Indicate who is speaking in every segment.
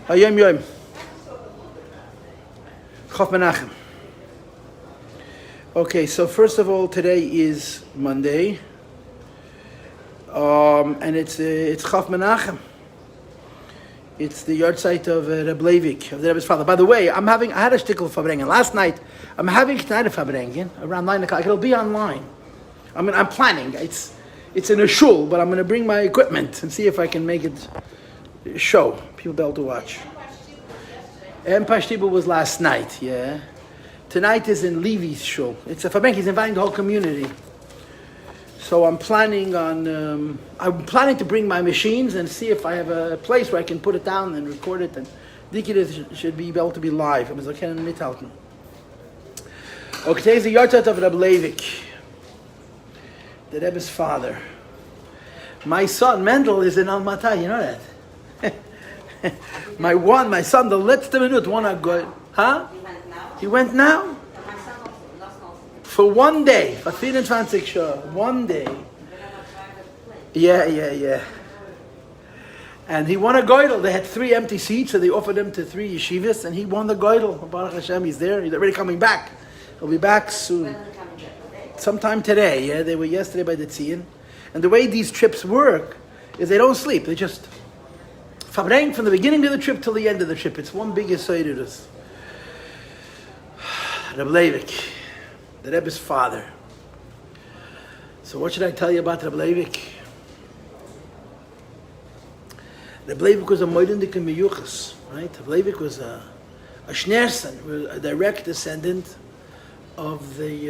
Speaker 1: Hayom Yom. Chof Menachem. Okay, so first of all, today is Monday, and it's Chof Menachem. It's the yahrzeit of Rabbi Levi, of the Rebbe's father. By the way, I had a shtickle Fabrengen last night. I'm having Schneider Fabrengen around 9 o'clock. It'll be online. I'm planning. It's in a shul, but I'm going to bring my equipment and see if I can make it show. People be able to watch. And Pashtiba was last night, yeah. Tonight is in Levi's shul. It's a Fabrengen. He's inviting the whole community. So I'm planning to bring my machines and see if I have a place where I can put it down and record it. And Dikir should be able to be live. Okay, today's the yahrzeit of Rabbi Levi, the Rebbe's father. My son Mendel is in Almaty. You know that. my son, the letzte minute wanna go. Huh? He went now? For 1 day. For 24 sure. 1 day. Yeah. And he won a goydel. They had 3 empty seats, so they offered him to 3 yeshivas, and he won the goydel. Baruch Hashem, he's there. He's already coming back. He'll be back soon. Sometime today. Yeah, they were yesterday by the Tzion. And the way these trips work is they don't sleep. They just fabrengen from the beginning of the trip till the end of the trip. It's one big yesodus. Rabbi Levi, the Rebbe's father. So what should I tell you about Rabbi Levi? Rabbi Levi was a moedendik miyuchas, right? Rabbi Levi was a shnerson, a direct descendant of the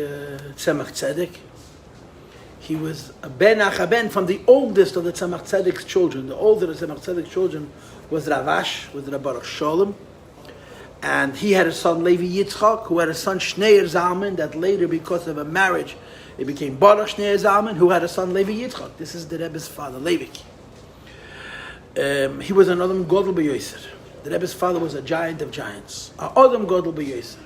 Speaker 1: Tzemach Tzedek. He was a ben achaben from the oldest of the Tzemach Tzedek's children. The older of the Tzemach Tzedek's children was Ravash, with Rabbi Baruch Sholem. And he had a son, Levi Yitzchok, who had a son, Shneir Zalman, that later, because of a marriage, it became Baruch Shneir Zalman, who had a son, Levi Yitzchok. This is the Rebbe's father, Levi. He was an Adam Godel B'Yoser. The Rebbe's father was a giant of giants. Adam Godel B'Yoser.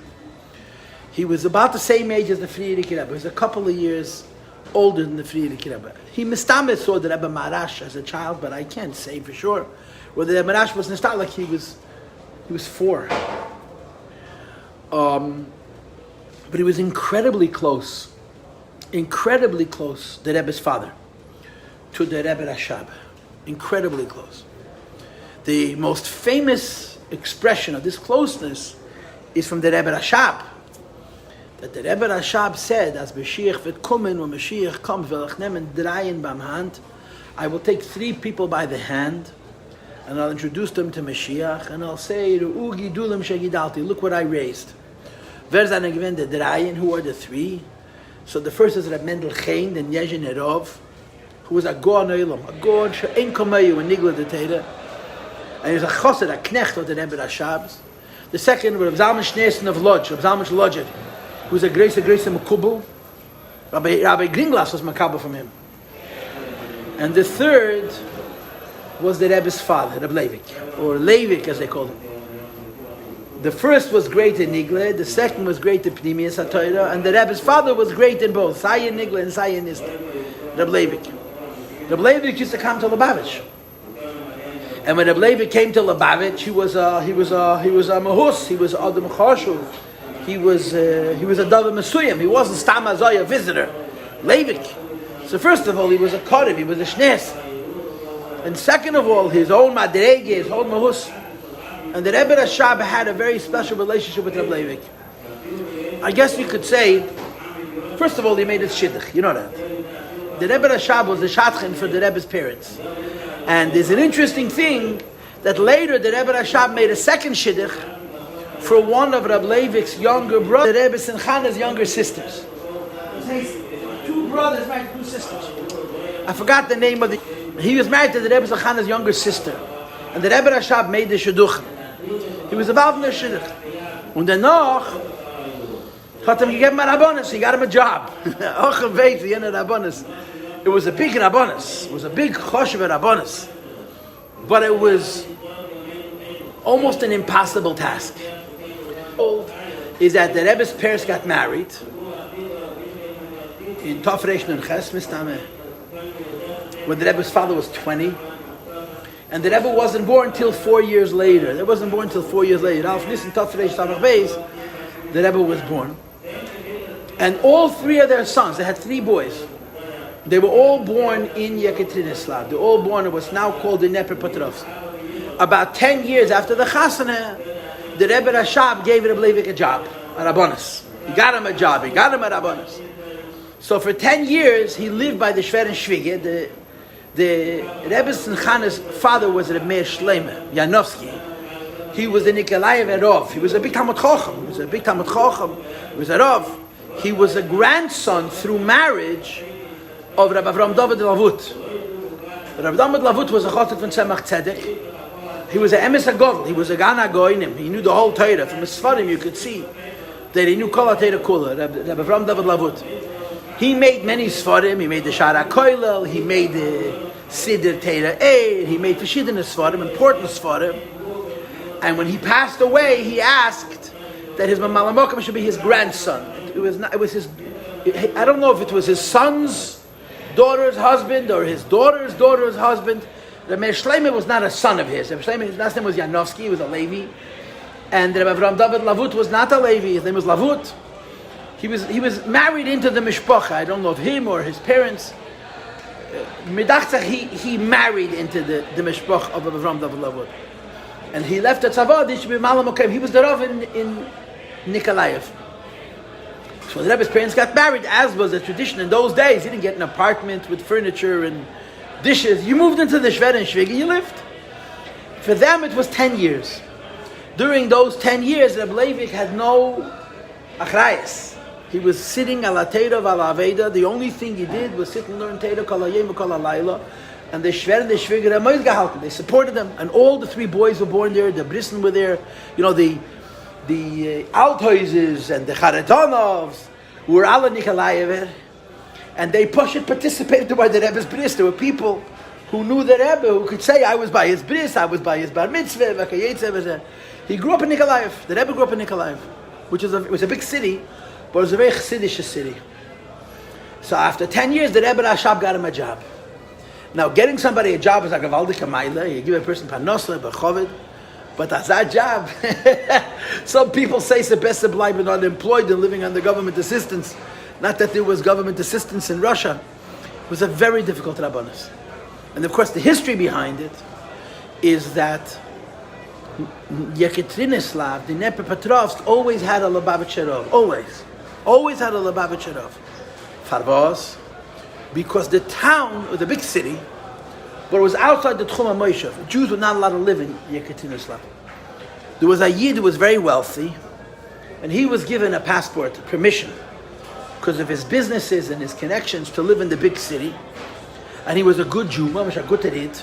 Speaker 1: He was about the same age as the Frierdiker Rebbe. He was a couple of years older than the Frierdiker Rebbe. He mistamet saw the Rebbe Marash as a child, but I can't say for sure whether the Marash was nistal like he was 4. But he was incredibly close, the Rebbe's father, to the Rebbe Rashab. Incredibly close. The most famous expression of this closeness is from the Rebbe Rashab. That the Rebbe Rashab said, as Mashiach v'kumen, when Mashiach comes, v'lachnemen drayin bam hand, I will take 3 people by the hand, and I'll introduce them to Mashiach, and I'll say, Ru'ugi dulim shegidalti, look what I raised. Wer seine gewend the Drayin, who are the 3? So the first is Reb Mendel Chaim, the Nezhin Erov, who was a Goan Olam, a Goan she'en komayu, and Nigla the Teda. And he was a chosed, a knecht of the Rebbe Rashab's. The second was Reb Zalman Shneerson of Lodz, Reb Zalman Lodz, who was a Grace Mekubal. Rabbi Gringlas was Makabal from him. And the third was the Rebbe's father, Rabbi Levi, or Leivik as they called him. The first was great in Nigle, the second was great in Pnimius HaTorah, and the Rebbe's father was great in both, Sayin Nigle and Sayin Nista, Rabbi Leivik. Rabbi Leivik used to come to Lubavitch. And when Rabbi Leivik came to Lubavitch, he was a Mahus, he was Adam Chashuv, he was a David Mesuyim, he wasn't Stam Azay, a visitor. Leivik. So first of all, he was a Korim, he was a Shnes. And second of all, his own Madrege, his own Mahus. And the Rebbe Rashab had a very special relationship with Rabbi Levi. I guess you could say, first of all, he made his shidduch. You know that. The Rebbe Rashab was the shadchan for the Rebbe's parents. And there's an interesting thing that later the Rebbe Rashab made a second shidduch for one of Rabbi Levi's younger brothers, the Rebbe Simchana's younger sisters. 2 brothers married 2 sisters. I forgot the name of the... He was married to the Rebbe Simchana's younger sister. And the Rebbe Rashab made the shidduch. He was involved in the shidduch. And danach hat him gegeben a rabbonis. He got him a job. It was a big rabbonis. It was a big choshev rabbonis. But it was almost an impossible task. Is that the Rebbe's parents got married in Tafresh and Ches Mistame when the Rebbe's father was 20, And the Rebbe wasn't born till 4 years later. The Rebbe was born. And all three of their sons, they had 3 boys. They were all born in Yekaterinoslav. They were all born in what's now called the Dnepr Petrovsk. About 10 years after the Chasana, the Rebbe Rashab gave Rabbi Levi a job, a Rabbanis. He got him a job, he got him a Rabbanis. So for 10 years, he lived by the Shver and Shvige. The Rebbe's and Chana's father was Reb Meir Shleimer, Yanovsky. He was the Nikolaev Erov. He was a big Talmud Chacham. He was a Erov. He was a grandson through marriage of Rabbi Avram David Lavut. Rabbi David Lavut was a Chotet from Tzemach Tzedek. He was an Emes HaGodl. He was a Gana Goinim. He knew the whole Torah. From his Sfarim you could see that he knew Kol HaTorah Kula, Rabbi Avram David Lavut. He made many Sfarim. He made the Shara Koilel. He made the Siddur Torah Eid. He made Teshidin Sfarim, important Sfarim. And when he passed away, he asked that his Mamala Mokum should be his grandson. It was his, I don't know if it was his son's daughter's husband or his daughter's daughter's husband. The Meir Shleimer was not a son of his. His last name was Yanovsky. He was a Levi. And Rabbi Avram David Lavut was not a Levi. His name was Lavut. He was married into the mishpacha. I don't know of him or his parents. He married into the mishpacha of Avram David Lavut. And he left the tzavah. He was the Rav in Nikolaev. So the Rebbe's parents got married, as was the tradition in those days. He didn't get an apartment with furniture and dishes. You moved into the Shver and Shvig and you lived. For them it was 10 years. During those 10 years, Rabbi Levi had no achrayas. He was sitting ala Torah vala Aveda. The only thing he did was sit and learn Torah kol hayom kol halayla. And the Shver and the Shvig gehalten. They supported them. And all the 3 boys were born there. The Brissen were there. You know, the Altoises and the Charetonovs were alle Nikolaever. And they participated by the Rebbe's bris. There were people who knew the Rebbe, who could say, I was by his bris, I was by his bar mitzvah. He grew up in Nikolaev. The Rebbe grew up in Nikolaev, which was a big city, but it was a very Chassidish city. So after 10 years, the Rebbe Rashab got him a job. Now, getting somebody a job is like a Valdika Maila. You give a person Panosla, Bechovid. But as that job, some people say it's the best to be unemployed and living under government assistance. Not that there was government assistance in Russia. It was a very difficult Rabbanis. And of course, the history behind it is that Yekaterinoslav, the Dnepr Petrovsk, always had a Lubavitcherov. Always had a Lubavitcherov. Farvos, because the town, or the big city, but it was outside the Tchum HaMoshav. Jews were not allowed to live in Yekaterinoslav. There was a Yid who was very wealthy, and he was given a passport, permission, because of his businesses and his connections to live in the big city. And he was a good Jew, mamash a good Yid.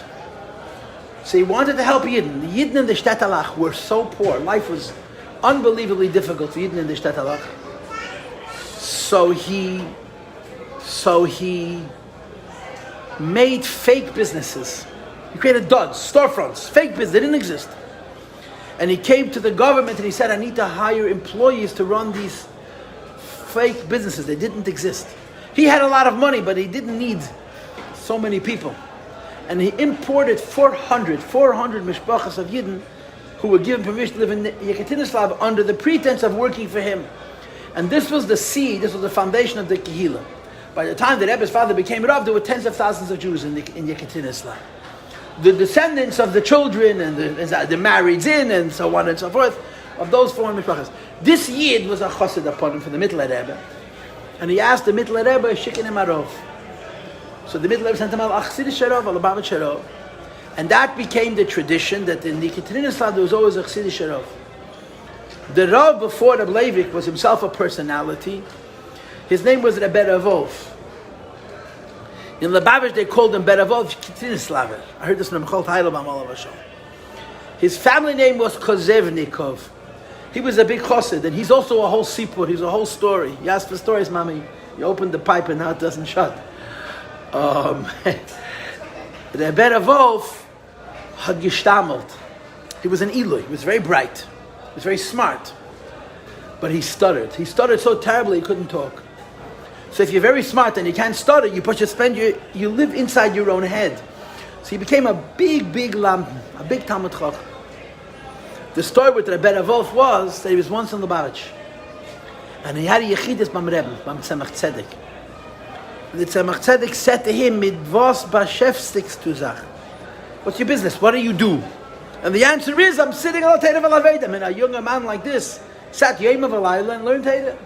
Speaker 1: So he wanted to help Yidden. The Yidden in the Shtetalach were so poor. Life was unbelievably difficult for Yidden in the Shtetalach. So he made fake businesses. He created duds, storefronts, fake business. They didn't exist. And he came to the government and he said, I need to hire employees to run these fake businesses. They didn't exist. He had a lot of money, but he didn't need so many people. And he imported 400 mishpachas of Yidden who were given permission to live in Yekaterinoslav under the pretense of working for him. And this was the seed, this was the foundation of the Kehillah. By the time the Rebbe's father became Rav, there were tens of thousands of Jews in Yekaterinoslav. The descendants of the children and the marrieds in and so on and so forth, of those 400 mishpachas. This Yid was a chassid upon him from the Mittler Rebbe. And he asked the Mittler Rebbe, Shikin him arov. So the Mittler Rebbe sent him al Achsidish Sharov, al Lubavitch Sharov. And that became the tradition that in Yekaterinoslav there was always a Achsidish Sharov. The Rav before Rabbi Levi was himself a personality. His name was Rabbi Ravov. In Lubavitch they called him Beravov Yekaterinoslav. I heard this from Chol Tailabam all of Hashem. His family name was Kozevnikov. He was a big chassid, and he's also a whole sipur. He's a whole story. You ask for stories, mommy. You open the pipe and now it doesn't shut. The Beravov had gestamelt. He was an Eloi. He was very bright. He was very smart. But he stuttered. He stuttered so terribly he couldn't talk. So if you're very smart and you can't stutter, you live inside your own head. So he became a big lamb, a big Talmud Chacham. The story with Rabbi Wolf was that he was once in Lubavitch. And he had a yechidus bam Rebbe, bam Tzemach Tzedek. The Tzemach Tzedek said to him, "Mit was beschäftigst du sich? What's your business? What do you do?" And the answer is, "I'm sitting on a Torah v'Laveda." I mean, a younger man like this sat Yom v'Layla and learned Torah.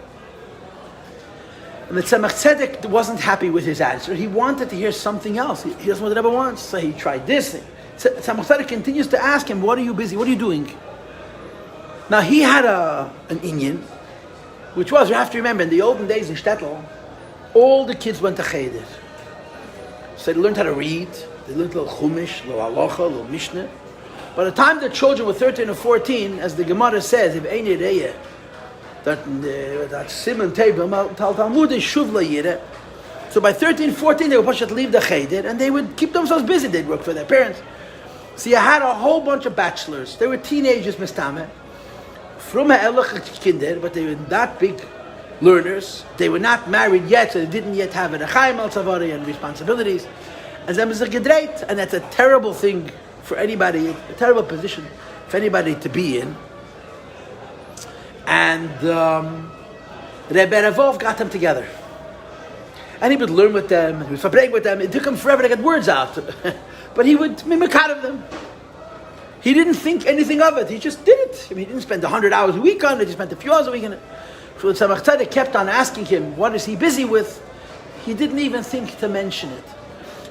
Speaker 1: And the Tzemach Tzedek wasn't happy with his answer. He wanted to hear something else. He doesn't know what the Rebbe wants. So he tried this. Tzemach Tzedek continues to ask him, "What are you busy? What are you doing?" Now he had an inyan, which was, you have to remember, in the olden days in Shtetl, all the kids went to Cheder. So they learned how to read. They learned a little Chumash, a little Halacha, a little Mishnah. By the time the children were 13 or 14, as the Gemara says, if Ein Yereh, that Simon Tevim, Talmud is Shuvla Yireh. So by 13, 14, they would push to leave the Cheder, and they would keep themselves busy. They'd work for their parents. So you had a whole bunch of bachelors. They were teenagers, Mistame. From Elach Kinder, but they were not big learners. They were not married yet, so they didn't yet have a Chaim al Tzavari and responsibilities. And then was a gedreit, and that's a terrible thing for anybody, a terrible position for anybody to be in. And Rebbe Ravov got them together. And he would learn with them, he would fabreg with them. It took him forever to get words out. But he would mimic out of them. He didn't think anything of it. He just did it. I mean, he didn't spend 100 hours a week on it. He spent a few hours a week on it. So the Tzemach Tzedek kept on asking him, what is he busy with? He didn't even think to mention it.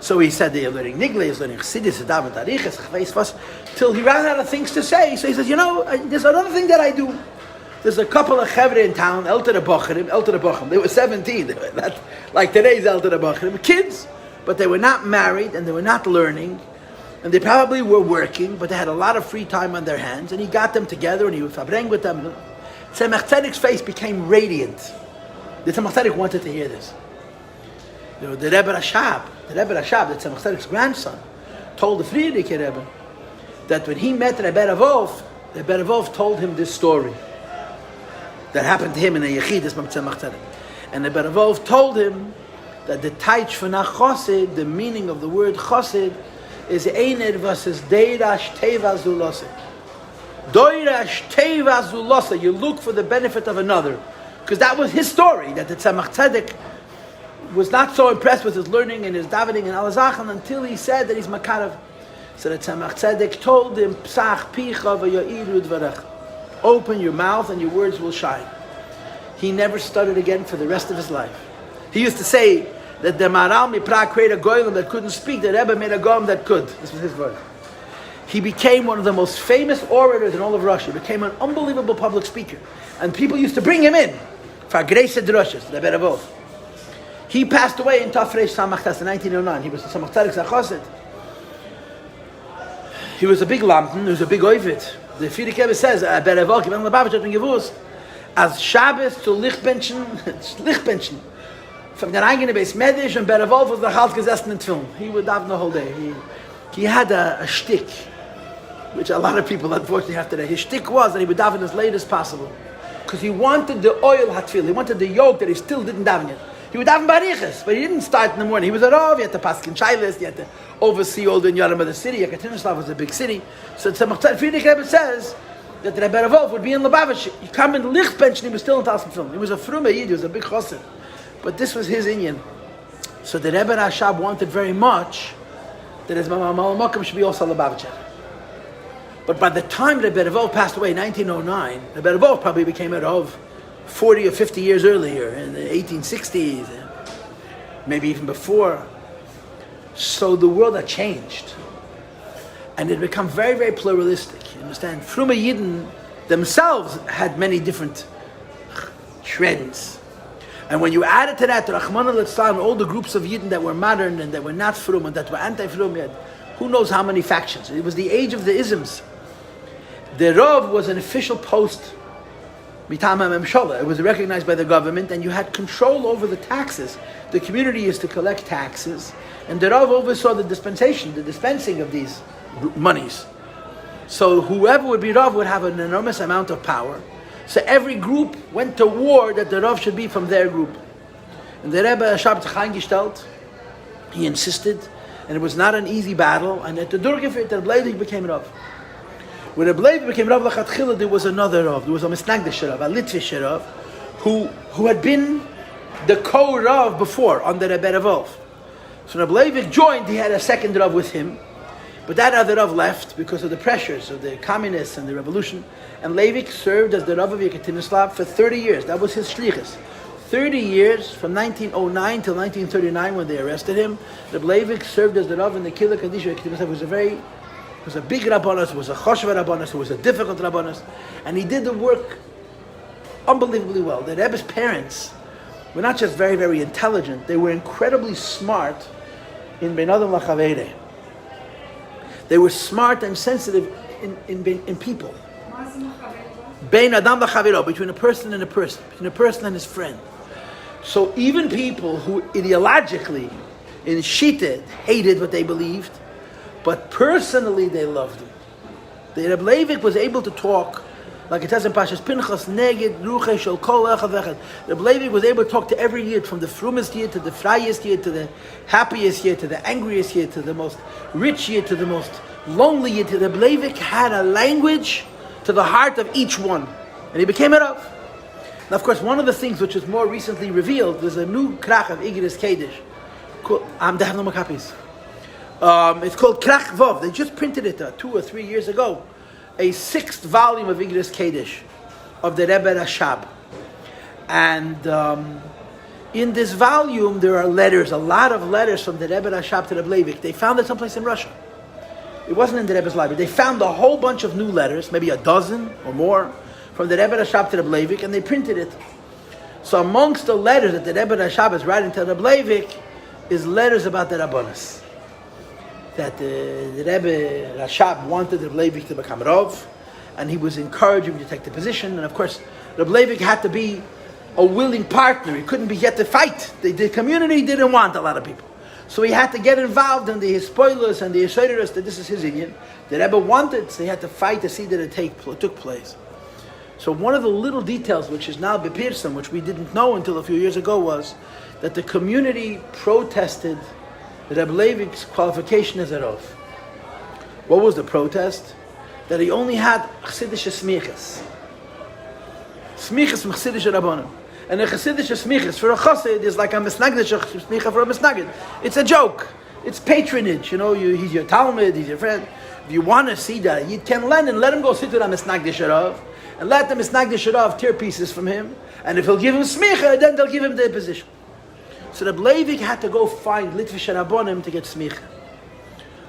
Speaker 1: So he said, they're learning Nigle, he's learning Chassidus, Daven Tariches, Chveis, till he ran out of things to say. So he says, there's another thing that I do. There's a couple of chevre in town, Elter Bochrim. They were 17. They were not like today's Elter Bochrim, kids, but they were not married and they were not learning. And they probably were working, but they had a lot of free time on their hands. And he got them together and he would fabreng with them. Tzemach Tzedek's face became radiant. The Tzemach Tzedek wanted to hear this. The Rebbe Rashab, the Tzemach Tzedek's grandson, told the Friedrich Rebbe that when he met Rebbe Ravov told him this story that happened to him in a Yechidus from Tzemach Tzedek. And Rebbe Ravov told him that the Taich Fana Chosid, the meaning of the word Chosid, is Einer versus Deirash Teva Zulose. Deirash Teva Zulose. You look for the benefit of another. Because that was his story, that the Tzemach Tzedek was not so impressed with his learning and his davening and alazachan until he said that he's Makarav. So the Tzemach Tzedek told him, Psach picha v'yo'iru dvarech. Open your mouth and your words will shine. He never stuttered again for the rest of his life. He used to say that the Maral Mipra created a Goyim that couldn't speak, the Rebbe made a Goyim that could. This was his word. He became one of the most famous orators in all of Russia. He became an unbelievable public speaker. And people used to bring him in for Greise Droshes, the Rebbe Ravov. He passed away in Tafresh Samachtas in 1909. He was a Tzemach Tzedek's Achosid. He was a big lampen, he was a big oivit. The Friedrich Rebbe says, Berevolk, Ibn Lubavitch, and Gevus, as Shabbos to Lichtbenchen, from the eigene Beis Medisch, and Berevolk was the Halt gesessen in Tfilm. He would have the whole day. He had a shtick, which a lot of people unfortunately have today. His shtick was that he would daven as late as possible. Because he wanted the oil hatfil, he wanted the yoke that he still didn't daven yet. He would daven bariches, but he didn't start in the morning. He was at all. He had to pass in Shailis, he had to oversee all the Nyarim of the city. Yekaterinslav was a big city. So Tzemach Tzedek Friedrich Rebbe says that Rebbe Ravov would be in Lubavitch. He come in the Lichtbench and he was still in Talmud Film. He was a Frume Yid, he was a big chassid. But this was his inyan. So the Rebbe Rashab wanted very much that his Mama Malamakim should be also Lubavitch. But by the time Rebbe Ravov passed away in 1909, Rebbe Ravov probably became a Rav 40 or 50 years earlier, in the 1860s, maybe even before. So the world had changed. And it had become very, very pluralistic. You understand? Frume Yidden themselves had many different trends. And when you added to that, Rahman al-Islam, all the groups of Yidden that were modern and that were not Frum and that were anti-Frum, who knows how many factions. It was the age of the isms. The Rav was an official post. It was recognized by the government, and you had control over the taxes. The community used to collect taxes, and the Rav oversaw the dispensing of these monies. So whoever would be Rav would have an enormous amount of power. So every group went to war that the Rav should be from their group. And the Rebbe Shabbat Chaim gestellt, he insisted And it was not an easy battle. And at the Durgefit, Rabbi Levi became Rav. When Rabbi Levi became Rav Lachatchila, there was another Rav. There was a Misnagdish Rav, a Litvish Rav, who had been the co-Rav before under Rebbe Rav. So Rabbi Levi joined, he had a second Rav with him. But that other Rav left because of the pressures of the communists and the revolution. And Leivik served as the Rav of Yekaterinslav for 30 years. That was his shlichus. 30 years, from 1909 till 1939 when they arrested him. Rabbi Leivik served as the Rav in the Kila Kaddish of Yekaterinslav. It was a big Rabbanos, it was a Choshva Rabbanos, it was a difficult Rabbanos. And he did the work unbelievably well. The Rebbe's parents were not just very, very intelligent, they were incredibly smart in Ben Adam Lachavere. They were smart and sensitive in people. Bein Adam Lachavero, between a person and a person, between a person and his friend. So even people who ideologically, in Shita, hated what they believed, but personally they loved him. The Rabbi Leivik was able to talk, like it says in Pashas Pinchas, Neged, Ruche, Shel Kol Echad Vechad. Rabbi Leivik was able to talk to every yid, from the frumest yid to the frayest yid, to the happiest yid, to the angriest yid, to the most rich yid, to the most lonely yid. Rabbi Leivik had a language to the heart of each one. And he became a Rav. Now, of course, one of the things which is more recently revealed, there's a new krach of Igris Kaddish. They have no more copies. It's called Krach Vov. They just printed it 2 or 3 years ago. A 6th volume of Igris Kaddish of the Rebbe Rashab. And in this volume, there are letters, a lot of letters from the Rebbe Rashab to the Rebbe Leivik. They found it someplace in Russia. It wasn't in the Rebbe's library. They found a whole bunch of new letters, maybe a dozen or more, from the Rebbe Rashab to the Rebbe Leivik, and they printed it. So amongst the letters that the Rebbe Rashab is writing to the Rebbe Leivik is letters about the Rabbanos. That the Rebbe Rashab wanted the Rebbe Leivik to become Rav, and he was encouraging him to take the position. And of course, Rebbe Leivik had to be a willing partner. He couldn't be yet to fight. The community didn't want a lot of people. So he had to get involved in the spoilers and the Yesodiris, that this is his Indian. The Rebbe wanted, so he had to fight to see that it took place. So one of the little details, which is now Bepirsam, which we didn't know until a few years ago, was that the community protested Rebbe Leivik's qualification as a Rav. What was the protest? That he only had Chassidish smichas. Smichas from Chassidish Rabbanim. And a Chassidish smichas for a Chassid is like a Misnagdish smicha for a Misnagid. It's a joke. It's patronage. He's your Talmud, he's your friend. If you want to see that, you can lend and let him go sit with a Misnagdish Rav, and let the Misnagdish Rav tear pieces from him. And if he'll give him smicha, then they'll give him the position. So the Leivik had to go find Litvish Rabbanim to get smicha.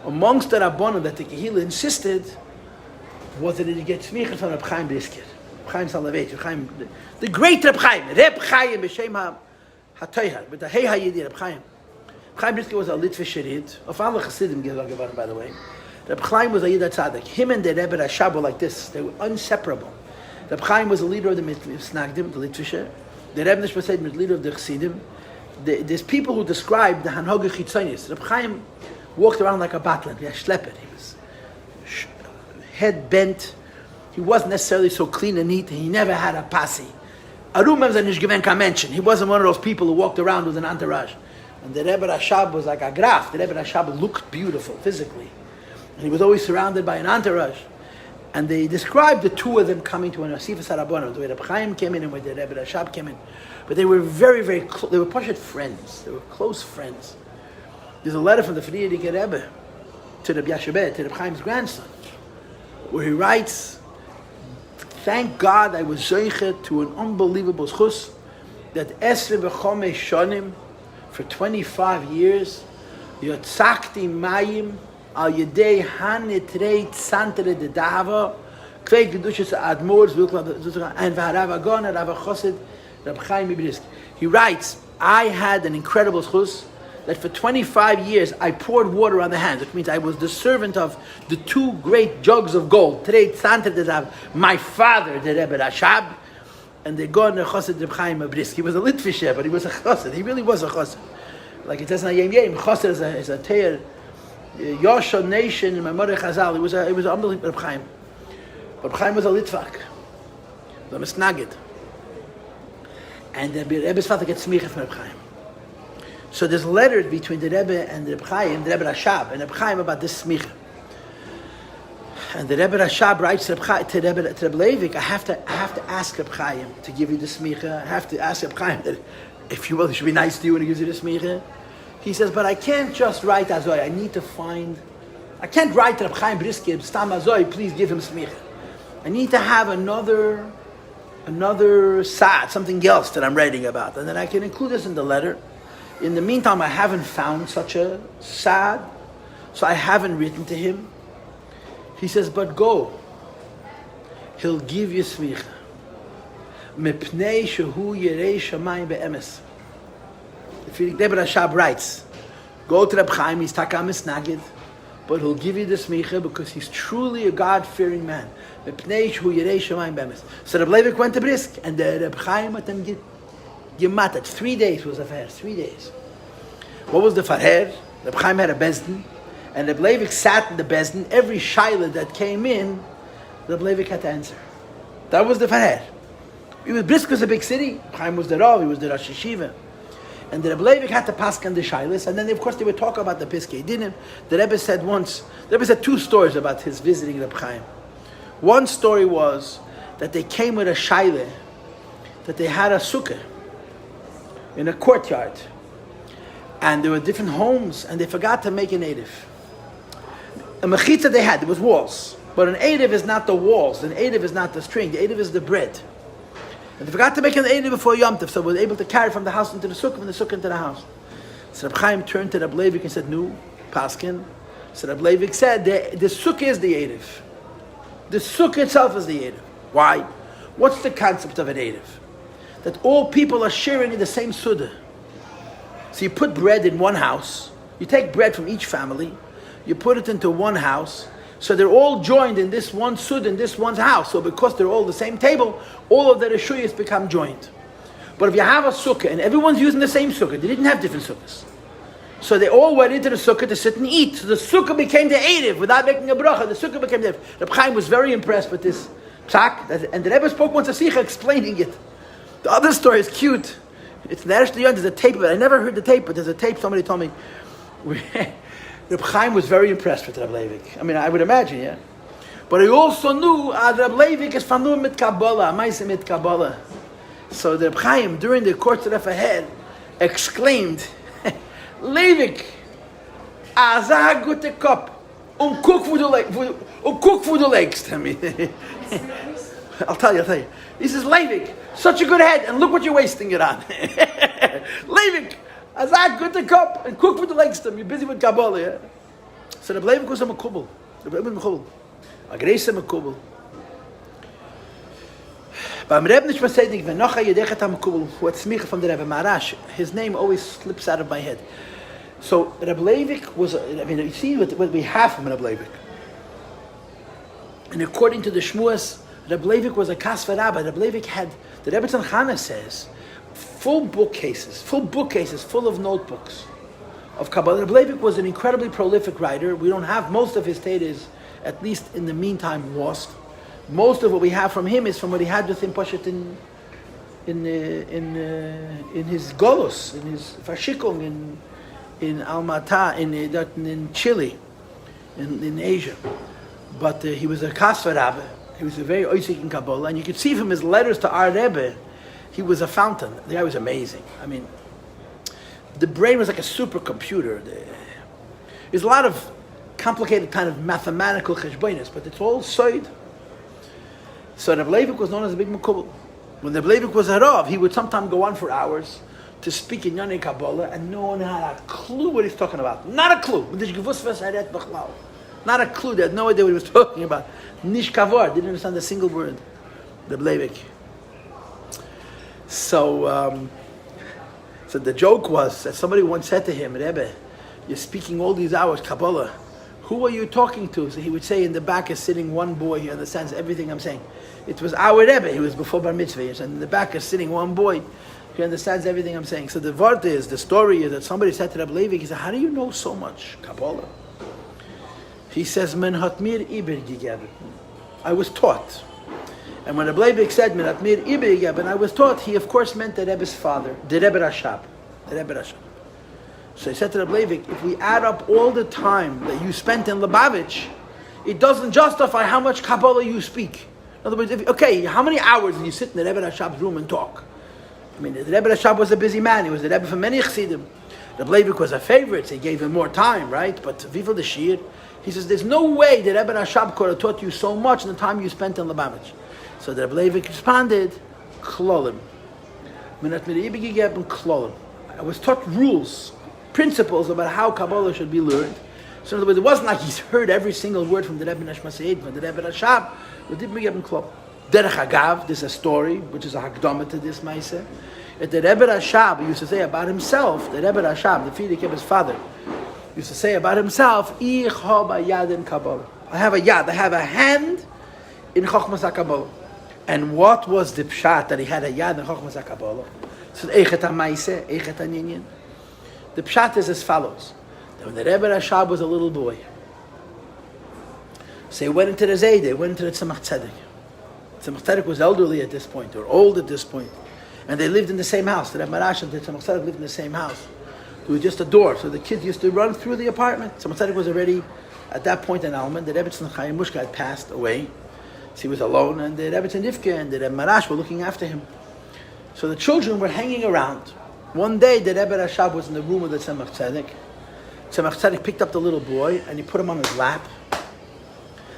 Speaker 1: Amongst the Rabbanim that the Kehillah insisted was that he get smicha from Reb Chaim Brisker, Reb Chaim Soloveitch, the great Reb Chaim b'Shem HaToyhar, but the Hey Hayidi Reb Chaim. Reb Chaim Brisker was a Litvish Yid, of all the Chassidim Gilad, by the way. Reb Chaim was a Yid Tzaddik. Him and the Rebbe Rashab were like this. They were inseparable. Reb Chaim was the leader of the Misnagdim, the Litvisher. The Rebbe Nishma was the leader of the Chassidim. There's people who describe the Hanhoga Chitzonis. Reb Chaim walked around like a batlan, a schlepper. He was head bent. He wasn't necessarily so clean and neat. He never had a pasi. He wasn't one of those people who walked around with an entourage. And the Rebbe Rashab was like a graf. The Rebbe Rashab looked beautiful physically. And he was always surrounded by an entourage. And they described the two of them coming to an Asifas HaRabbanim. The way Reb Chaim came in and the way the Rebbe Rashab came in. But they were very, very close. They were Pashat friends. They were close friends. There's a letter from the Frierdiker Rebbe to Reb Yashabed, to Reb Chaim's grandson, where he writes, "Thank God I was zoichet to an unbelievable schus that Esre v'chomei shonim, for 25 years, yotzakti mayim al yedei hanitrei tzantere de dava, kvei kedushas admors and v'harav agon Rav Chosid Reb Chaim Brisker." He writes, "I had an incredible schus that for 25 years I poured water on the hands, which means I was the servant of the two great jugs of gold. My father, the Rebbe Rashab, and the Gon Chosid Reb Chaim Brisker. He was a Litvisher, but he was a Chosid. He really was a Chosid. Like it says in Yom Yom, Chosid is a Teir, Yosha nation in my mother Chazal. He was an unbelievable Reb Chaim. Reb Chaim was a Litvak, a Misnagid. And the Rebbe's father gets smicha from Reb Chaim. So there's letters between the Rebbe and the Reb Chaim, the Rebbe Rashab, and the Reb Chaim about this smicha. And the Rebbe Rashab writes to Rebbe Levi, I have to ask Reb Chaim to give you the smicha. I have to ask Reb Chaim that, if you will, it should be nice to you when he gives you the smicha. He says, but I can't just write Azoy. I can't write to Reb Chaim Brisker, Stam Azoy, please give him smicha. I need to have another sad, something else that I'm writing about. And then I can include this in the letter. In the meantime, I haven't found such a sad, so I haven't written to him. He says, but go. He'll give you smicha. Mepnei shehu yerei shamayim be'emes. The Rebbe Rashab writes, go to Reb Chaim, he's takam misnagid, but he'll give you the smicha because he's truly a God-fearing man. Mepnei shehu yerei shamayim be'emes. So Reb Levi went to Brisk, and the Reb Chaim at them gematat. 3 days was the fair. 3 days. What was the faher? Reb Chaim had a bezdin, and Reb Levi sat in the bezdin. Every shaila that came in, Reb Levi had to answer. That was the faher. Brisk was a big city. Reb Chaim was the Rav, he was the Rosh Yeshiva. And the Reb Levi had to pass on the shailas, and then of course they would talk about the Piskei Dinim. The Rebbe said once, the Rebbe said 2 stories about his visiting Reb Chaim. One story was that they came with a shaila, that they had a sukkah in a courtyard, and there were different homes, and they forgot to make an eruv. A mechitza they had, there was walls, but an eruv is not the walls, an eruv is not the string, the eruv is the bread. And they forgot to make an eruv before Yom Tov, so they were able to carry from the house into the sukkah, from the sukkah into the house. So Reb Chaim turned to Reb Levi and said, "Nu, Paskin." So Reb Levi said, "The sukkah is the eruv. The sukkah itself is the eruv. Why? What's the concept of an eruv? That all people are sharing in the same suda. So you put bread in one house, you take bread from each family, you put it into one house, so they're all joined in this one suda, in this one's house. So because they're all the same table, all of the reshuyas become joined. But if you have a sukkah and everyone's using the same sukkah, they didn't have different sukkahs. So they all went into the sukkah to sit and eat. So the sukkah became the eruv without making a bracha. The sukkah became the eruv. Reb Chaim was very impressed with this psak, and the Rebbe spoke once a sikha explaining it. The other story is cute. It's there's a tape of it. I never heard the tape, but there's a tape somebody told me. Reb Chaim was very impressed with Reb Levi. I mean, I would imagine, yeah. But I also knew Reb Levi is fanur mit Kabbalah, ma'aseh mit Kabbalah. So the Reb Chaim, during the course of ahead, exclaimed, Leivik, azah gute Kopf, cook for the legs to me. I'll tell you. He says, Leivik, such a good head, and look what you're wasting it on. Leivik, azah gute Kopf, and cook for the legs to me. You're busy with Kabbalah, yeah? So the Leivik was a makubal. The Leivik was a makubal. A great makubal. But Rebbe nicht bestätigt, wenn noch ein Yedechet HaMekubal, who had smicha from the Rebbe Marash, his name always slips out of my head. So Rebbe Leivik was, you see what we have from Rebbe Leivik. And according to the Shmuas, Rebbe Leivik was a kasva rabbi. Rebbe Leivik had, the Rebbe Tzanchana says, full bookcases full of notebooks of Kabbalah. Rebbe Leivik was an incredibly prolific writer. We don't have most of his Teiras, at least in the meantime, lost. Most of what we have from him is from what he had with him, Pashat in his Golos, in his Fashikung, in Almata, in Chile, in Asia. But he was a Kasva Rabbi. He was a very oisik in Kabbalah, and you could see from his letters to our Rebbe, he was a fountain. The guy was amazing. I mean, the brain was like a supercomputer. There's a lot of complicated kind of mathematical cheshbonis, but it's all soid. So Rabbi Leivik was known as a big makubal. When Rabbi Leivik was a Rav, he would sometimes go on for hours to speak in Yonei Kabbalah, and no one had a clue what he's talking about. Not a clue. Not a clue. They had no idea what he was talking about. Nish kavor, didn't understand a single word. Rabbi Leivik. So the joke was that somebody once said to him, Rebbe, you're speaking all these hours Kabbalah. Who are you talking to? So he would say, in the back is sitting one boy. He understands everything I'm saying. It was our Rebbe. He was before Bar Mitzvah. And in the back is sitting one boy. He understands everything I'm saying. So the story is that somebody said to Rabbi Levi, he said, how do you know so much Kabbalah? He says, Men hat mir Iber gegeben. I was taught. And when Rabbi Levi said, Men hat mir Iber gegeben, I was taught, he of course meant the Rebbe's father, the Rebbe Rashab. The Rebbe Rashab. So he said to Rabbi Levi, if we add up all the time that you spent in Lubavitch, it doesn't justify how much Kabbalah you speak. In other words, how many hours did you sit in the Rebbe Rashab's room and talk? I mean, the Rebbe Rashab was a busy man. He was the Rebbe for many Chassidim. Rabbi Levi was a favorite, so he gave him more time, right? But Viva the Shir, he says, there's no way the Rebbe Rashab could have taught you so much in the time you spent in Lubavitch. So the Rabbi Levi responded, Klolim. I was taught rules, principles about how Kabbalah should be learned. So in other words, it wasn't like he's heard every single word from the Rebbe Nashma from the Rebbe Rashab, but didn't give him klop. Derech Agav, there's a story, which is a hakdama to this Maaseh. The Rebbe Rashab used to say about himself, the Rebbe Rashab, the Frierdiker Rebbe's father, used to say about himself, Ich hab a yad in Kabbalah. I have a yad, I have a hand in Chochmas HaKabbalah. And what was the pshat that he had a yad in Chochmas HaKabbalah? So Eichet HaMaaseh, Eichet HaNinyan. The pshat is as follows. When the Rebbe Rashab was a little boy, so he went into the Zayde, he went into the Tzemach Tzedek. Tzemach Tzedek was elderly at this point, or old at this point. And they lived in the same house. The Rebbe Marash and the Tzemach Tzedek lived in the same house. There was just a door, so the kids used to run through the apartment. Tzemach Tzedek was already, at that point in Alman, the Rebbe Tzemach Chaim Mushka had passed away. So he was alone, and the Rebbe Tzemach and the Rebbe Marash were looking after him. So the children were hanging around. One day, the Rebbe Rashab was in the room of the Tzemach Tzedek. Tzemach Tzedek picked up the little boy, and he put him on his lap.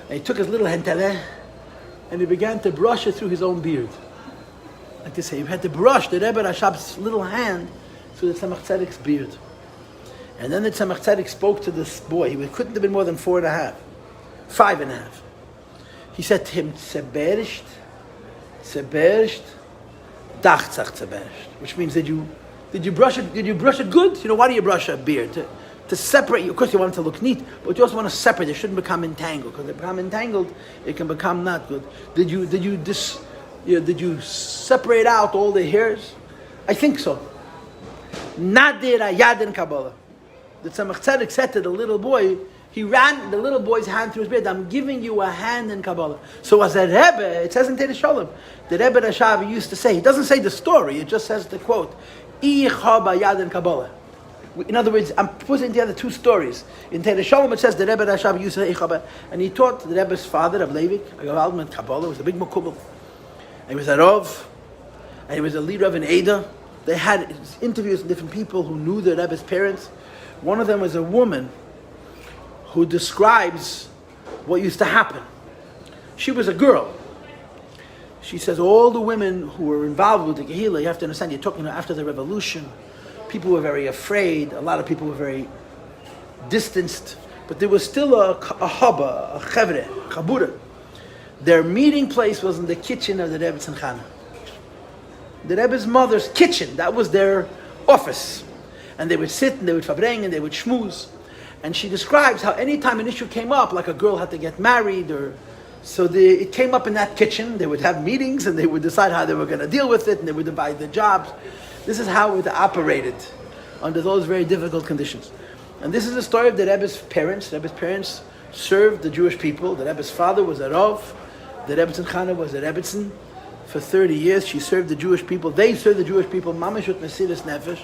Speaker 1: And he took his little henteleh, and he began to brush it through his own beard. Like to say, he had to brush the Rebbe Rashab's little hand through the Tzemach Tzedek's beard. And then the Tzemach Tzedek spoke to this boy. He couldn't have been more than 4.5, 5.5. He said to him, Tzeberisht, dachtzach tzeberisht, which means did you brush it? Did you brush it good? You know, why do you brush a beard? To separate you. Of course, you want it to look neat, but you also want to separate. It shouldn't become entangled, because if it becomes entangled, it can become not good. Did you separate out all the hairs? I think so. Nadir ayad in Kabbalah. The Tzemach Tzedek said to the little boy, he ran the little boy's hand through his beard. I'm giving you a hand in Kabbalah. So as a Rebbe, it says in Teres Sholem, the Rebbe Rashav used to say, he doesn't say the story, it just says the quote, Ich hab ayad in Kabbalah. In other words, I'm putting together two stories. In Teres Sholem it says the Rebbe Rashab used to say Ich hab, and he taught the Rebbe's father of Levi, Kabbalah, was a big Mekubal. And he was a Rav, and he was a leader of an Eidah. They had interviews with different people who knew the Rebbe's parents. One of them was a woman who describes what used to happen. She was a girl. She says all the women who were involved with the Kehillah, you have to understand, you're talking after the revolution, people were very afraid, a lot of people were very distanced, but there was still a haba, a chevre, a chabura. Their meeting place was in the kitchen of the Rebbe Tzimchana. The Rebbe's mother's kitchen, that was their office. And they would sit and they would fabreng and they would schmooze. And she describes how any time an issue came up, like a girl had to get married, it came up in that kitchen. They would have meetings and they would decide how they were going to deal with it, and they would divide the jobs. This is how it operated under those very difficult conditions. And this is the story of the Rebbe's parents. The Rebbe's parents served the Jewish people. The Rebbe's father was a Rav. The Rebbe Tzimchana was a Rebbetzin. For 30 years, she served the Jewish people. They served the Jewish people, Mamashut Mesiris Nefesh.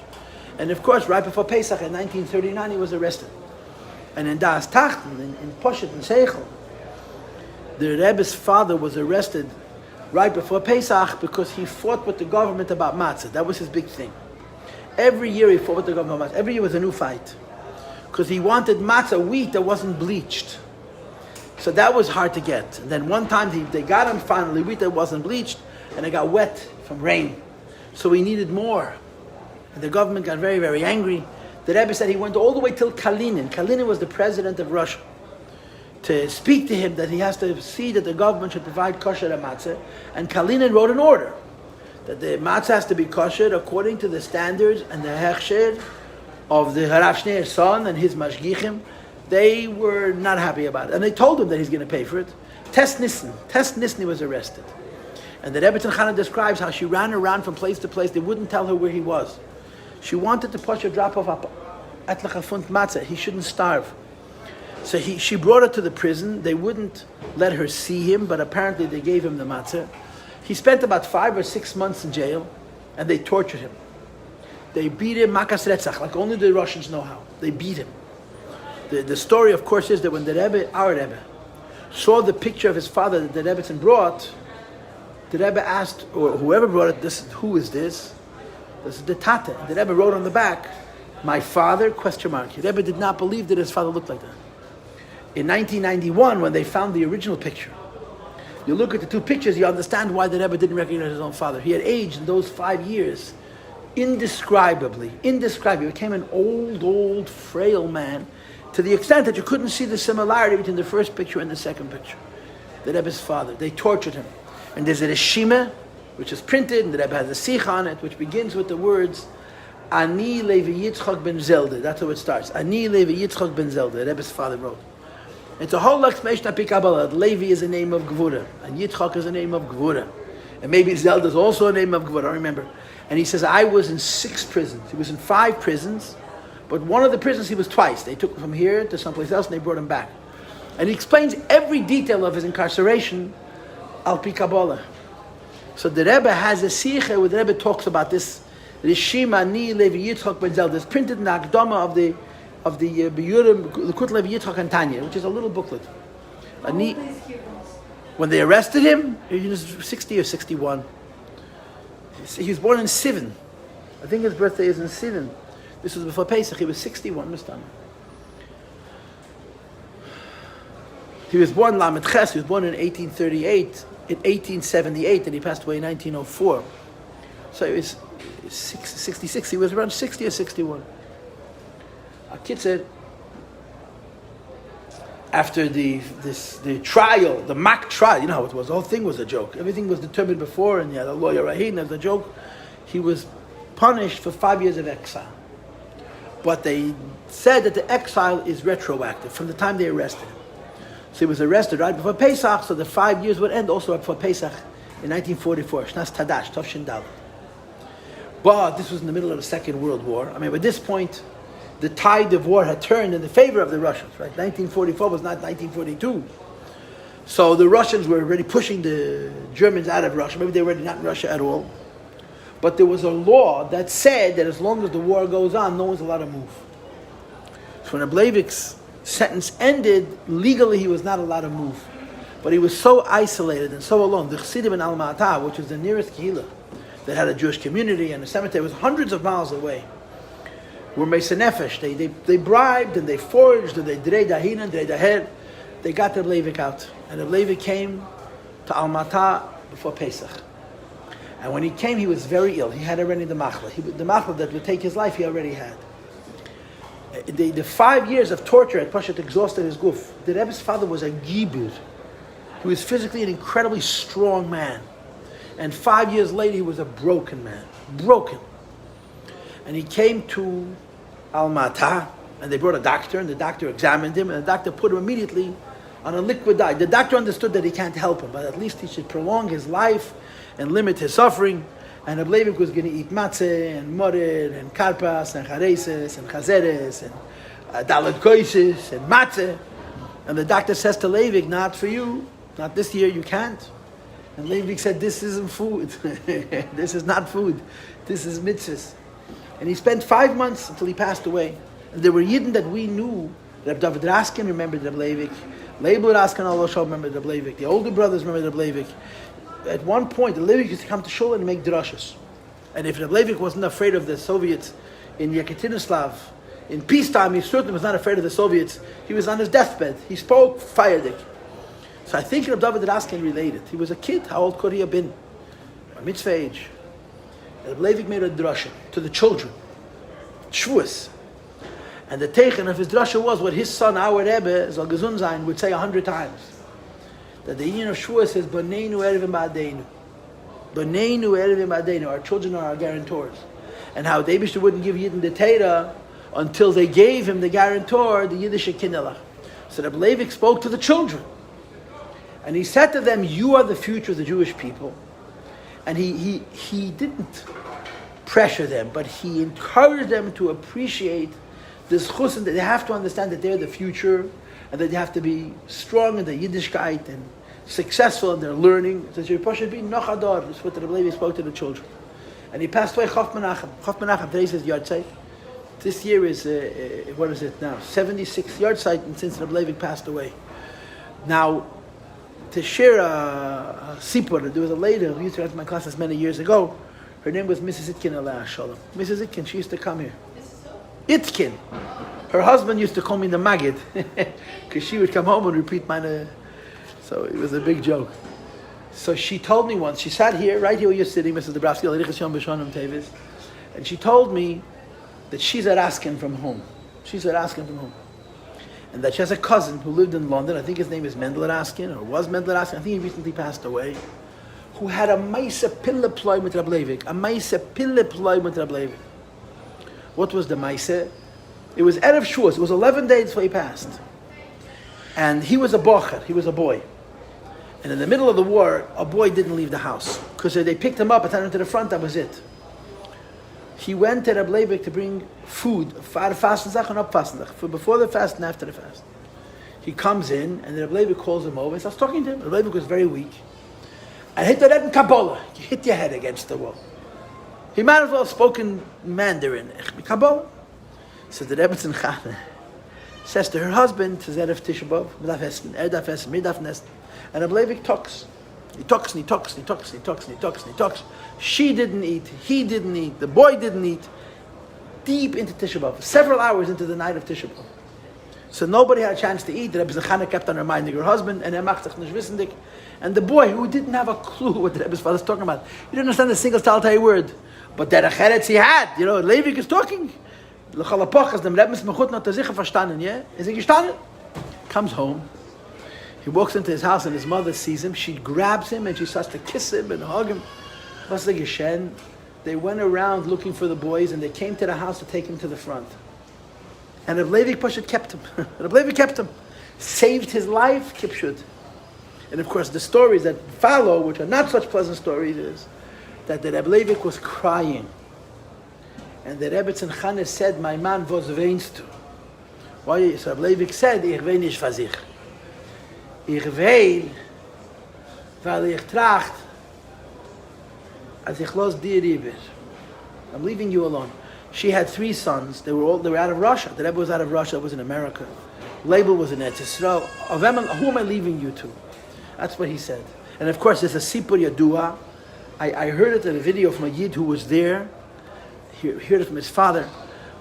Speaker 1: And of course, right before Pesach in 1939, he was arrested. And in Das Tachten, in Poshet and Seichel, the Rebbe's father was arrested right before Pesach because he fought with the government about matzah. That was his big thing. Every year he fought with the government about matzah. Every year was a new fight. Because he wanted matzah, wheat that wasn't bleached. So that was hard to get. And then one time they got him finally, wheat that wasn't bleached, and it got wet from rain. So he needed more. And the government got very, very angry. The Rebbe said he went all the way till Kalinin. Kalinin was the president of Russia. To speak to him that he has to see that the government should provide kosher matzah. And Kalinin wrote an order that the matzah has to be kosher according to the standards and the hechsher of the Harav Shneir's son and his mashgichim. They were not happy about it. And they told him that he's going to pay for it. Tess Nisni was arrested. And the Rebbe Tzimchana describes how she ran around from place to place. They wouldn't tell her where he was. She wanted to push a drop of atlachafund matzah. He shouldn't starve. So she brought her to the prison. They wouldn't let her see him, but apparently they gave him the matzah. He spent about 5 or 6 months in jail, and they tortured him. They beat him makas retzach, like only the Russians know how. They beat him. The story, of course, is that when the Rebbe, our Rebbe, saw the picture of his father that the Rebbetzin brought, the Rebbe asked, or whoever brought it, who is this? This is the Tate. The Rebbe wrote on the back, my father, question mark. The Rebbe did not believe that his father looked like that. In 1991, when they found the original picture, you look at the two pictures, you understand why the Rebbe didn't recognize his own father. He had aged in those 5 years indescribably. He became an old, frail man, to the extent that you couldn't see the similarity between the first picture and the second picture. The Rebbe's father. They tortured him. And there's a Reshima, which is printed, and the Rebbe has a Sikh on it, which begins with the words, Ani Levi Yitzchok ben Zelde. That's how it starts. Ani Levi Yitzchok ben Zelde. The Rebbe's father wrote. It's a whole explanation of Kabbalah. Levi is a name of Gvura, and Yitzchok is a name of Gvura. And maybe Zelde is also a name of Gvura, I don't remember. And he says, I was in 6 prisons. He was in 5 prisons, but one of the prisons he was twice. They took him from here to someplace else and they brought him back. And he explains every detail of his incarceration al pi Kabbalah. So the Rebbe has a sikha where the Rebbe talks about this Rishima Ni Levi Yitzchok ben Zelde. It's printed in the Akdama of the Biyurim, the Kut Levi Yitzchok and Tanya, which is a little booklet. When they arrested him, he was 60 or 61. He was born in Sivan. I think his birthday is in Sivan. This was before Pesach. He was 61, Mr. He was born Lamed Ches. He was born in 1838, in 1878, and he passed away in 1904. So he was 66. He was around 60 or 61. A kid said, after the trial, the mock trial, you know how it was, the whole thing was a joke. Everything was determined before, and yeah, the lawyer Rahim, as a joke. He was punished for 5 years of exile. But they said that the exile is retroactive from the time they arrested him. So he was arrested right before Pesach, so the 5 years would end also before Pesach in 1944, Shnas Tadash, Tov Shin Dalet. But this was in the middle of the Second World War. I mean, at this point, the tide of war had turned in the favor of the Russians, right? 1944 was not 1942. So the Russians were already pushing the Germans out of Russia. Maybe they were already not in Russia at all. But there was a law that said that as long as the war goes on, no one's allowed to move. So when Ableivik's sentence ended, legally he was not allowed to move. But he was so isolated and so alone. The Chassidim in Alma-Ata, which was the nearest Kehillah that had a Jewish community and a cemetery, was hundreds of miles away, were Mesa Nefesh. They bribed and they forged and they drei dahin and drei daher. They got the Ableivik out. And Ableivik came to Alma-Ata before Pesach. And when he came, he was very ill. He had already the machla. The machla that would take his life, he already had. The 5 years of torture had Pashat exhausted his guf. The Rebbe's father was a gibur. He was physically an incredibly strong man. And 5 years later, he was a broken man. Broken. And he came to Alma-Ata, and they brought a doctor, and the doctor examined him, and the doctor put him immediately on a liquid diet. The doctor understood that he can't help him, but at least he should prolong his life and limit his suffering. And Ableivik was going to eat matzeh, and morid, and karpas, and chareses, and chazeres, and dalad koises, and matzeh. And the doctor says to Leivik, not for you, not this year, you can't. And Leivik said, this isn't food. This is not food. This is mitzvahs. And he spent 5 months until he passed away. And there were Yidden that we knew. Reb David Raskin remembered Reb Leivik. Leibler Raskin Allah remembered Reb Leivik. The older brothers remembered Reb Leivik. At one point, the Leivik used to come to shul and make drashas. And if Reb Leivik wasn't afraid of the Soviets in Yekaterinslav, in peacetime, he certainly was not afraid of the Soviets. He was on his deathbed. He spoke Feierdik. So I think Reb David Raskin related. He was a kid. How old could he have been? A mitzvah age. Reb Leivik made a drasha to the children. Shvuas. And the teichen of his drasha was what his son, our Rebbe, Zal Gezun Zayin, would say 100 times. That the union of Shvuah says, B'neinu erevim ba'adeinu. B'neinu erevim ba'adeinu. Our children are our guarantors. And how the Eibishter wouldn't give Yidden the Torah until they gave him the guarantor, the Yiddish Kinelach. So Reb Leivik spoke to the children. And he said to them, you are the future of the Jewish people. And he didn't pressure them, but he encouraged them to appreciate this chus, that they have to understand that they're the future, and that they have to be strong in the Yiddishkeit and successful in their learning. So should be nochador. That's what the Rabbi Levi spoke to the children. And he passed away, Chof Menachem. Chof Menachem, today's his yard site. This year is, what is it now? 76th yard site, and since Rabbi Levi passed away. Now, to share a sipur, there was a lady who used to come to my classes many years ago. Her name was Mrs. Itkin, Allah Shalom. Mrs. Itkin, she used to come here. Itkin. Her husband used to call me the Magid, because she would come home and repeat mine. So it was a big joke. So she told me once, she sat here, right here where you're sitting, Mrs. Dabrowski, and she told me that she's at Askin from home. She's at Askin from home. And that she has a cousin who lived in London, I think his name is Mendel at Askin, or was Mendel at Askin, I think he recently passed away, who had a Maisa Pille ploy with Rabbi Levi. A Maisa Pille ploy with Rabbi Levi. What was the Maisa? It was Erev Shavuos. It was 11 days before he passed. And he was a bocher, he was a boy. And in the middle of the war, a boy didn't leave the house. Because they picked him up and sent him to the front, that was it. He went to Rabbi Levi to bring food, for Fastenzach and up Fastenzach, for before the fast and after the fast. He comes in, and Rabbi Levi calls him over and starts talking to him. Rabbi Levi was very weak. I hit the head in Kabbalah. You hit your head against the wall. He might as well have spoken Mandarin. Kabbalah. So the Rebbe Tzimchana says to her husband, to Erev Tisha B'Av, Midaf Essen, Erdaf Essen, Midaf Nesten. And Rabbi Levi talks. He talks and he talks and he talks and he talks and he talks and he talks. She didn't eat. He didn't eat. The boy didn't eat. Deep into Tisha B'Av. Several hours into the night of Tisha B'Av. So nobody had a chance to eat. The Rebbe Tzimchana kept on reminding her husband, and and the boy, who didn't have a clue what the Rebbe's father was talking about. He didn't understand a single Taltai word. But der Acheretz he had. You know, Levi is talking. Comes home. He walks into his house and his mother sees him. She grabs him and she starts to kiss him and hug him. They went around looking for the boys and they came to the house to take him to the front. And Rabbi Levi Pashat kept him. Rabbi Levi kept him. Saved his life, Kipshut. And of course the stories that follow, which are not such pleasant stories, is that the Rabbi Levi was crying. And the Rebbe Tzimchana said, my man, was weinst du? Why? So Rabbi Levi said, ich wein nicht für sich. Ich wein, weil ich tracht, als ich los dir rüber. I'm leaving you alone. She had 3 sons. They were out of Russia. The Rebbe was out of Russia. Was in America. Label was in Eretz Yisrael. Who am I leaving you to? That's what he said. And of course, there's a Sipur Yadua. I heard it in a video from a Yid who was there. He heard it from his father.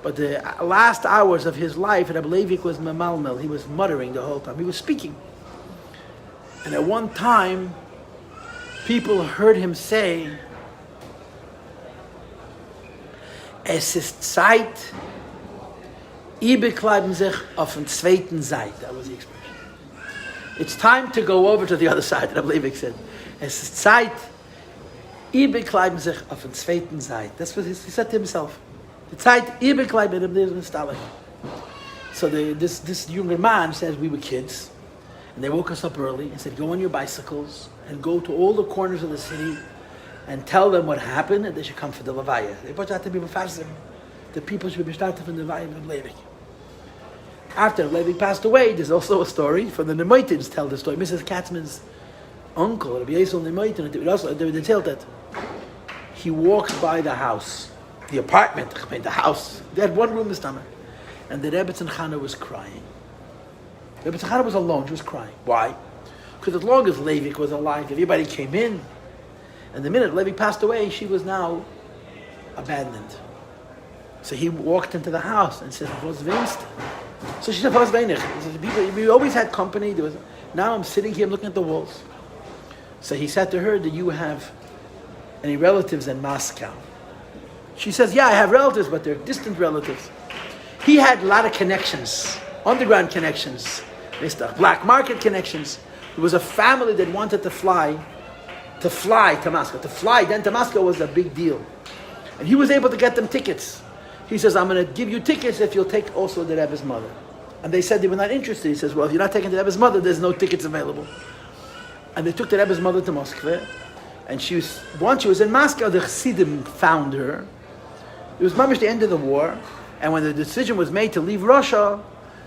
Speaker 1: But the last hours of his life, Rabbi Levi was memalmel. He was muttering the whole time. He was speaking. And at one time, people heard him say, es ist Zeit, ihr bekleiben sich auf den zweiten Seite. That was the expression. It's time to go over to the other side, Rabbi Levi said. Es ist Zeit, ihr bekleiben sich auf den zweiten Seite. That's what he said to himself. The Zeit, ihr bekleiben sich. So this younger man says, we were kids, and they woke us up early and said, go on your bicycles and go to all the corners of the city and tell them what happened, and they should come for the Levaya. They put out to be faster. The people should be started from the Levaya of Levi. After Levi passed away, there's also a story from the Nemoitins tell the story. Mrs. Katzman's uncle, Rabbi Yisrael Nemoitin, they tell that he walked by the house, the apartment, the house. They had one room this time, and the Rebbe Tzimchana was crying. Rebbe Tzimchana was alone. She was crying. Why? Because as long as Levi was alive, everybody came in. And the minute Levi passed away, she was now abandoned. So he walked into the house and said, "Was weinst?" So she said, "Was weinig?" We always had company. Now I'm sitting here, I'm looking at the walls. So he said to her, "Do you have any relatives in Moscow?" She says, "Yeah, I have relatives, but they're distant relatives." He had a lot of connections, underground connections, black market connections. There was a family that wanted to fly to Moscow. To fly then to Moscow was a big deal. And he was able to get them tickets. He says, "I'm going to give you tickets if you'll take also the Rebbe's mother." And they said they were not interested. He says, "Well, if you're not taking the Rebbe's mother, there's no tickets available." And they took the Rebbe's mother to Moscow. And once she was in Moscow, the Chassidim found her. It was mamish the end of the war. And when the decision was made to leave Russia,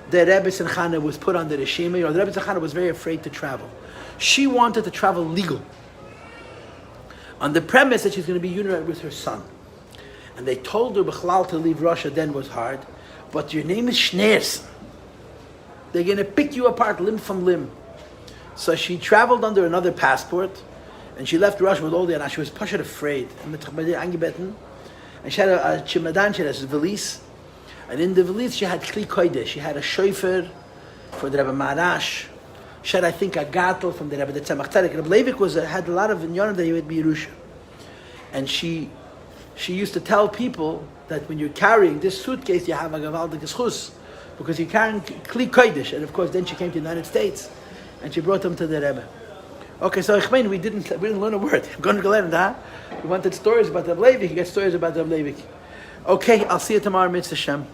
Speaker 1: the Rebbe Tzimchana was put on the Rishima. The Rebbe Tzimchana was very afraid to travel. She wanted to travel legal. on the premise that she's going to be united with her son. And they told her B'chlal to leave Russia then was hard, but your name is Schneers. They're going to pick you apart limb from limb. So she traveled under another passport, and she left Russia with all the, and she was pashat afraid. And she had a chimadan, she had a valise, and in the valise she had kli kodesh. She had a shofar for the Rebbe Maharash. She had, I think, a gatel from the Rebbe the Tzemach Tzedek. Rabbi Leivik had a lot of inyanim that he would be Yerusha. And she used to tell people that when you're carrying this suitcase, you have a gavaldik zchus, because you're carrying kli kodesh. And of course, then she came to the United States, and she brought them to the Rebbe. Okay, so we didn't learn a word. I'm going to learn that. We wanted stories about Rabbi Leivik. You get stories about Rabbi Leivik. Okay, I'll see you tomorrow, Mitzvah Shem.